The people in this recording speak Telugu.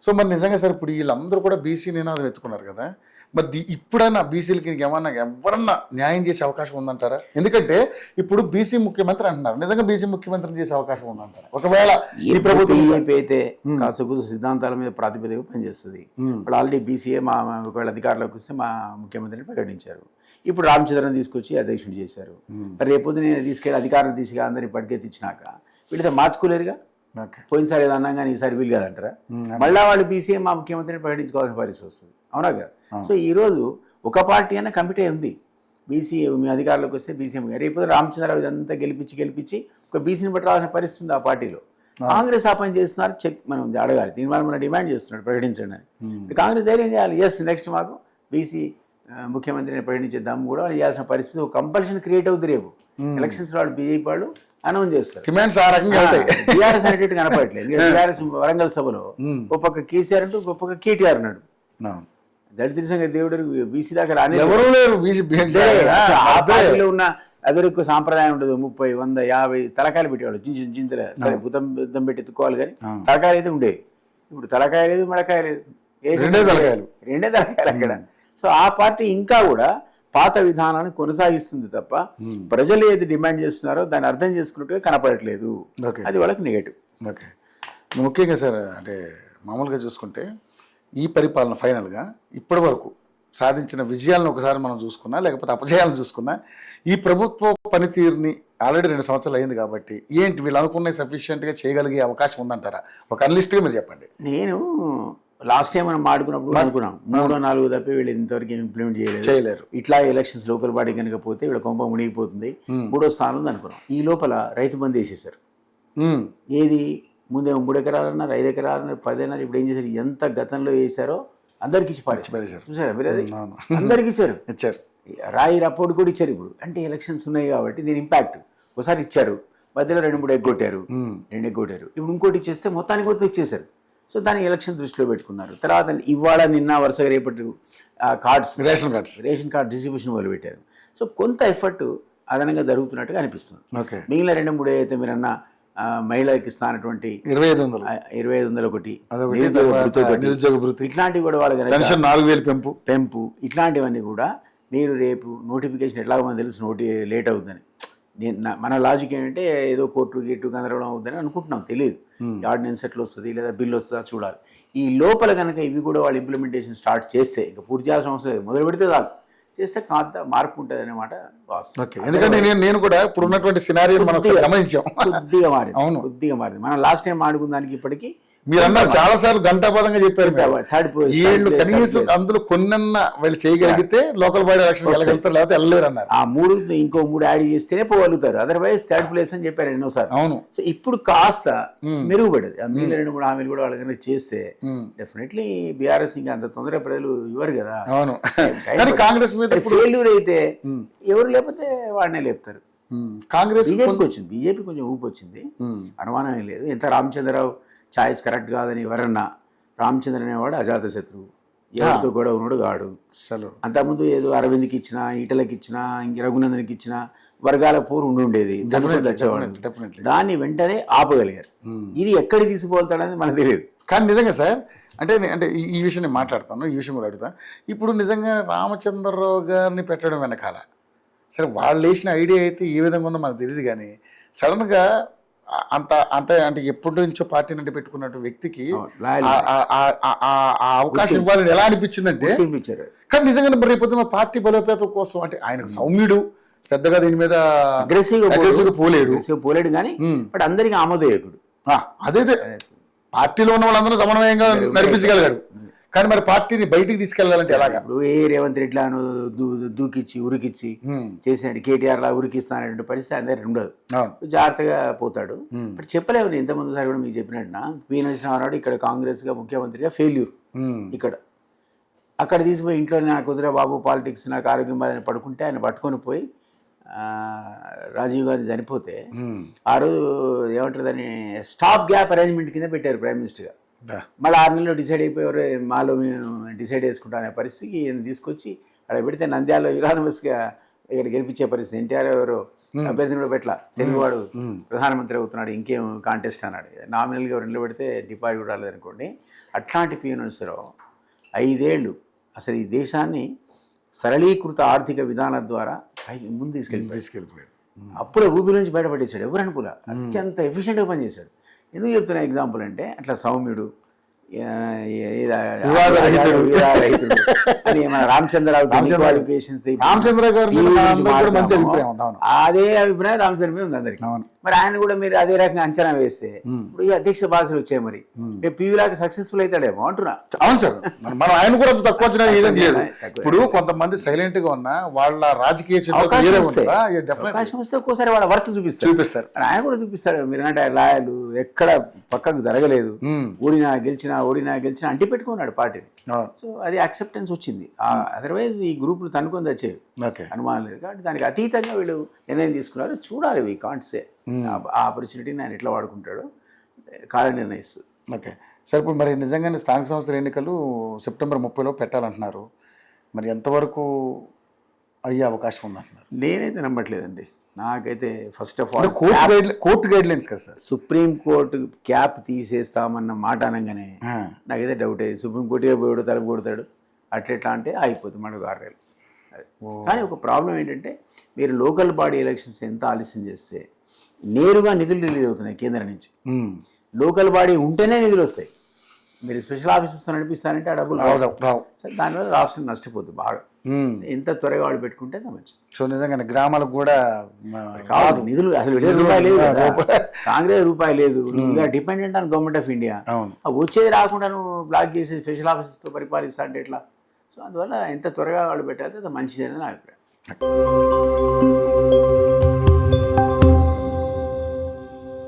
సో మరి నిజంగా సార్ ఇప్పుడు వీళ్ళందరూ కూడా బీసీ నినాదం ఎత్తుకున్నారు కదా, మరి ఇప్పుడైనా బీసీలకి ఏమన్నా ఎవరన్నా న్యాయం చేసే అవకాశం ఉందంటారా? ఎందుకంటే ఇప్పుడు బీసీ ముఖ్యమంత్రి అంటున్నారు, నిజంగా బీసీ ముఖ్యమంత్రిని చేసే అవకాశం ఉందంటారా? ఒకవేళ ఈ ప్రభుత్వం అయితే కాసుకు సిద్ధాంతాల మీద ప్రాతిపదిక పనిచేస్తుంది. ఇప్పుడు ఆల్రెడీ బీసీఏ ఒకవేళ అధికారంలోకి వస్తే మా ముఖ్యమంత్రిని ప్రకటించారు. ఇప్పుడు రామచంద్రన్ తీసుకొచ్చి అధ్యక్షుడు చేశారు. రేపు నేను తీసుకెళ్ళి అధికారం తీసుకు అందరినీ పట్టుకెత్తిచ్చినాక వీళ్ళతో మార్చుకోలేరుగా. పోయినసారి ఏదో అన్నా కానీ ఈసారి వీలు కాదంటారా? మళ్ళా వాళ్ళు బీసీఏ మా ముఖ్యమంత్రిని ప్రకటించుకోవాల్సిన పరిస్థితి వస్తుంది, అవునా కదా? సో ఈరోజు ఒక పార్టీ అయినా కమిటీ ఉంది, బీసీ మీ అధికారంలోకి వస్తే బీసీఎం. రేపు రామచంద్రరావు ఇదంతా గెలిపించి ఒక బీసీని బట్టి రావాల్సిన పరిస్థితి ఉంది ఆ పార్టీలో. కాంగ్రెస్ ఆ పని చేస్తున్నారు, చెక్ మనం అడగాలి. దీనివల్ల మనం డిమాండ్ చేస్తున్నాడు ప్రకటించండి అని. కాంగ్రెస్ ధైర్యం చేయాలి, ఎస్ నెక్స్ట్ మాకు బీసీ ముఖ్యమంత్రిని ప్రకటించే దమ్ము కూడా వాళ్ళు చేయాల్సిన పరిస్థితి ఒక కంపల్షన్ క్రియేట్ అవుతుంది. రేపు ఎలక్షన్స్ వాళ్ళు బీజేపీ వాళ్ళు అనౌన్స్ చేస్తారు. టీఆర్ఎస్ అనేటట్టు కనపడట్లేదు. టీఆర్ఎస్ వరంగల్ సభలో ఒక పక్క కేసీఆర్ అంటూ ఒక పక్క కేటీఆర్ అన్నాడు. దళితుల సంగతి దేవుడు బీసీ దాకా రాని ఉన్న అదొక సాంప్రదాయం ఉండదు. 30, 100, 50 తలకాయలు పెట్టేవాడు. చింతలే సరే గుతం పెట్టి ఎత్తుకోవాలి కానీ తలకాయలు అయితే ఉండేవి. ఇప్పుడు తలకాయ లేదు, మడకాయ లేదు, రెండే తలకాయలు అక్కడ. సో ఆ పార్టీ ఇంకా కూడా పాత విధానాన్ని కొనసాగిస్తుంది తప్ప ప్రజలు ఏది డిమాండ్ చేస్తున్నారో దాన్ని అర్థం చేసుకున్నట్టుగా కనపడట్లేదు. అది వాళ్ళకి నెగటివ్. ఓకే, ముఖ్యంగా సార్ అంటే మామూలుగా చూసుకుంటే ఈ పరిపాలన ఫైనల్గా ఇప్పటి వరకు సాధించిన విజయాలను ఒకసారి మనం చూసుకున్నా, లేకపోతే అపజయాలను చూసుకున్నా, ఈ ప్రభుత్వ పనితీరుని ఆల్రెడీ 2 సంవత్సరాలు అయింది కాబట్టి ఏంటి వీళ్ళు అనుకున్న సఫిషియెంట్గా చేయగలిగే అవకాశం ఉందంటారా? ఒక అనలిస్ట్గా మీరు చెప్పండి. నేను లాస్ట్ టైం మనం మాడుకున్నప్పుడు అనుకున్నాం 3, 4 తప్పి వీళ్ళు ఇంతవరకు ఇంప్లిమెంట్ చేయలేరు. ఇట్లా ఎలక్షన్స్ లోకల్ బాడీ కనుక పోతే వీళ్ళ కొంప మునిగిపోతుంది, 3వ స్థానం ఉంది అనుకున్నాం. ఈ లోపల రైతు బంధు వేసేసారు. ఏది ముందే 3 ఎకరాలన్నారు, 5 ఎకరాలన్నారు, 10 అన్నారు. ఇప్పుడు ఏం చేశారు? ఎంత గతంలో వేసారో అందరికి ఇచ్చి పారేసారు. చూసారా మీరు? అది అందరికి ఇచ్చారు. రాయి రపోర్ట్ కూడా ఇచ్చారు. ఇప్పుడు అంటే ఎలక్షన్స్ ఉన్నాయి కాబట్టి దీని ఇంపాక్ట్. ఒకసారి ఇచ్చారు, మధ్యలో 2-3 ఎగ్గొట్టారు, 2 ఎగ్గొట్టారు. ఇప్పుడు ఇంకోటి ఇచ్చేస్తే మొత్తం ఇచ్చేసారు. సో దాన్ని ఎలక్షన్ దృష్టిలో పెట్టుకున్నారు. తర్వాత ఇవాళ నిన్న వరుసగా రేపటి కార్డ్స్, రేషన్ కార్డ్ డిస్ట్రిబ్యూషన్ మొదలుపెట్టారు. సో కొంత ఎఫర్ట్ అదనంగా జరుగుతున్నట్టుగా అనిపిస్తుంది. మిగిలిన 2-3 అయితే మీరు అన్న మహిళలకు ఇస్తానటువంటి 2500 ఒకటి, నిరుద్యోగ భృతి, ఇట్లాంటివి కూడా వాళ్ళకి 4000 పెంపు, ఇట్లాంటివన్నీ కూడా మీరు రేపు నోటిఫికేషన్ ఎట్లాగో మనకు తెలుసు లేట్ అవుతుందని. మన లాజిక్ ఏంటంటే ఏదో కోర్టు గేటు గందరగోళం అవుతుందని అనుకుంటున్నాం, తెలియదు. ఆర్డినెన్స్ ఎట్లా వస్తుంది లేదా బిల్ వస్తుందా చూడాలి. ఈ లోపల కనుక ఇవి కూడా వాళ్ళు ఇంప్లిమెంటేషన్ స్టార్ట్ చేస్తే, ఇంకా పూర్తి చేయాల్సిన అవసరం లేదు, మొదలు పెడితే చాలు, చేస్తే కాంత మార్పు ఉంటుంది అన్నమాట వాస్తవం. ఎందుకంటే నేను కూడా ఇప్పుడు ఉన్నటువంటి సినారియో మనం గమనించాం, కొద్దిగా మారింది. మనం లాస్ట్ టైం ఆడుకున్న దానికి ఇప్పటికీ మీరు అన్నారు చాలా సార్లు గంటాపదంగా చెప్పారు. వీళ్ళు కనీసం అందులో కొన్నన్న వీళ్ళు చేయగలిగితే లోకల్ బాడీ ఎలక్షన్ వెళ్ళగలుగుతారు, లేకపోతే వెళ్ళలేరు అన్నారు. ఆ 3 ఇంకో 3 యాడ్ చేస్తేనే పోగలుగుతారు, అదర్వైజ్ థర్డ్ ప్లేస్ అని చెప్పారు ఎన్నోసార్లు. అవును. సో ఇప్పుడు కాస్త మెరుగుపడదు. మిగిలిన 2-3 హామీలు కూడా వాళ్ళకన్నా చేస్తే డెఫినెట్లీ బీఆర్ఎస్ ఇంకా అంత తొందరగా ప్రజలు ఇవ్వరు కదా. అవును. కాంగ్రెస్ మీద ఫెయిల్యూర్ అయితే ఎవరు లేకపోతే వాడినే లేపుతారు. కాంగ్రెస్ బీజేపీ కొంచెం ఊపి వచ్చింది, అనుమానం లేదు. ఎంత రామచంద్రరావు చాయిస్ కరెక్ట్ కాదని ఎవరన్నా, రామచంద్ర అనేవాడు అజాత శత్రువు, ఎవరితో కూడా ఉన్నాడు కాడు. అంతకుముందు ఏదో అరవింద్కి ఇచ్చినా, ఈటలకి ఇచ్చినా, ఇంక రఘునందన్కి ఇచ్చినా వర్గాల పోరు ఉండేది, దాన్ని వెంటనే ఆపగలిగారు. ఇది ఎక్కడికి తీసుకుపోతాడని మనకు తెలియదు. కానీ నిజంగా సార్ అంటే ఈ విషయం నేను మాట్లాడతాను, ఈ విషయం కూడా అడుగుతాను. ఇప్పుడు నిజంగా రామచంద్రరావు గారిని పెట్టడం వెనకాల సరే వాళ్ళు వేసిన ఐడియా అయితే ఏ విధంగా ఉందో మనకు తెలియదు, కానీ సడన్గా అంటే ఎప్పటి నుంచో పార్టీ నుండి పెట్టుకున్నట్టు వ్యక్తికి అవకాశం ఇవ్వాలని ఎలా అనిపించిందంటే, కానీ నిజంగా రేపు పార్టీ బలోపేతం కోసం అంటే ఆయనకు సౌమ్యుడు, పెద్దగా దీని మీద అగ్రెసివ్గా పోలేడు కానీ బట్ అందరికి ఆమోదయోగుడు. అదే పార్టీలో ఉన్న వాళ్ళందరూ సమన్వయంగా నడిపించగలిగాడు. కానీ మరి పార్టీని బయటికి తీసుకెళ్లాలంటే ఎలాగా? ఇప్పుడు రేవంత్ రెడ్డి దూకిచ్చి ఉరికిచ్చి చేసినట్టు కేటీఆర్ లా ఉరికిస్తానటువంటి పరిస్థితి అందరి ఉండదు, జాగ్రత్తగా పోతాడు. బట్ చెప్పలేము. ఇంతకుముందు సార్ కూడా మీకు చెప్పినట్టున పి నరసింహారావు ఇక్కడ కాంగ్రెస్ గా ముఖ్యమంత్రిగా ఫెయిల్యూర్, ఇక్కడ అక్కడ తీసిపోయి ఇంట్లో నాకు కుదిరే బాబు పాలిటిక్స్ నాకు ఆరోగ్యం బాధని పడుకుంటే ఆయన పట్టుకొని పోయి రాజీవ్ గాంధీ చనిపోతే ఆ రోజు ఏమంటారు దాన్ని స్టాప్ గ్యాప్ అరేంజ్మెంట్ కింద పెట్టారు ప్రైమ్ మినిస్టర్గా. మళ్ళీ 6 నెలల్లో డిసైడ్ అయిపోయారు, మాలో మేము డిసైడ్ చేసుకుంటాం అనే పరిస్థితికి ఈయన తీసుకొచ్చి అక్కడ పెడితే నంద్యాలలో యునానిమస్గా ఇక్కడ గెలిపించే పరిస్థితి. ఎన్టీఆర్ ఎవరు అభ్యర్థిని కూడా పెట్టలా, తెలుగువాడు ప్రధానమంత్రి అవుతున్నాడు, ఇంకేం కాంటెస్ట్ అన్నాడు. నామినల్గా ఎవరు నిలబెడితే డిపాజిట్ కూడా రాలేదు అనుకోండి. అట్లాంటి పీఎన్ఎస్రావు 5 ఏళ్ళు అసలు ఈ దేశాన్ని సరళీకృత ఆర్థిక విధానం ద్వారా ముందు తీసుకెళ్ళిపోయాడు. అప్పుడే ఊపి నుంచి బయటపడేశాడు. ఎవరు అనుకూల అత్యంత ఎఫిషియెంట్గా పనిచేశాడు. ఎందుకు చెప్తున్నా ఎగ్జాంపుల్ అంటే, అట్లా సౌమ్యుడు అని మన రామచంద్రరావు అదే అభిప్రాయం రామచంద్ర మీద ఉంది అందరికి. మరి ఆయన కూడా మీరు అదే రకంగా అంచనా వేస్తే ఇప్పుడు ఈ అధ్యక్ష భాషలు వచ్చాయి. మరి రేపు పీవీలాగా సక్సెస్ఫుల్ అవుతాడేమో అంటున్నా. అవును సార్, మనం ఆయన కూడా తక్కువ అంచనా వేయడం లేదు. ఇప్పుడు కొంతమంది సైలెంట్ గా ఉన్నా వాళ్ళ రాజకీయ అవకాశం వస్తే ఒక్కోసారి వాళ్ళ వర్త్ చూపిస్తారు. ఆయన కూడా చూపిస్తాడు. మీరంటే లాయర్లు ఎక్కడ పక్కకు జరగలేదు, ఓడినా గెలిచినా అంటి పెట్టుకున్నాడు పార్టీని. సో అది యాక్సెప్టెన్స్ వచ్చింది. అదర్వైజ్ ఈ గ్రూపులు తనుకొని వచ్చేవి, అనుమానం లేదు. కాబట్టి దానికి అతీతంగా వీళ్ళు నిర్ణయం తీసుకున్నారు. చూడాలి, వీ కాంట్ సే ఆ ఆపర్చునిటీని ఆయన ఎట్లా వాడుకుంటాడో కాలం నిర్ణయిస్తుంది. ఓకే సార్, ఇప్పుడు మరి నిజంగానే స్థానిక సంస్థల ఎన్నికలు సెప్టెంబర్ 30లో పెట్టాలంటున్నారు. మరి ఎంతవరకు అయ్యే అవకాశం ఉందంటున్నారు? నేనైతే నమ్మట్లేదండి. నాకైతే first of all court guide lines కదా సార్, సుప్రీంకోర్టు క్యాప్ తీసేస్తామన్న మాట అనగానే నాకైతే డౌట్ అయ్యి సుప్రీంకోర్టుగా పోయాడు, తలుపు కొడతాడు, అట్లెట్లా అంటే అయిపోతుంది మనకు 6 నెలలు. కానీ ఒక ప్రాబ్లం ఏంటంటే, మీరు లోకల్ బాడీ ఎలక్షన్స్ ఎంత ఆలస్యం చేస్తే నేరుగా నిధులు రిలీజ్ అవుతున్నాయి కేంద్రం నుంచి. లోకల్ బాడీ ఉంటేనే నిధులు వస్తాయి. మీరు స్పెషల్ ఆఫీసర్స్ నడిపిస్తారంటే ఆ డబ్బులు రావు. దానివల్ల రాష్ట్రం నష్టపోతుంది బాగా. ఎంత త్వరగా వాళ్ళు పెట్టుకుంటే మంచిది. సో నిజంగానే గ్రామాలకు కూడా కాదు నిధులు, అసలు రూపాయి లేదు, కాంగ్రెస్ రూపాయి లేదు. Dependent on government of India. వచ్చేది రాకుండా నువ్వు బ్లాక్ చేసి స్పెషల్ ఆఫీసర్స్తో పరిపాలిస్తా అంటే ఎట్లా? సో అందువల్ల ఎంత త్వరగా వాళ్ళు పెట్టాలి అంత మంచిదని నా అభిప్రాయం.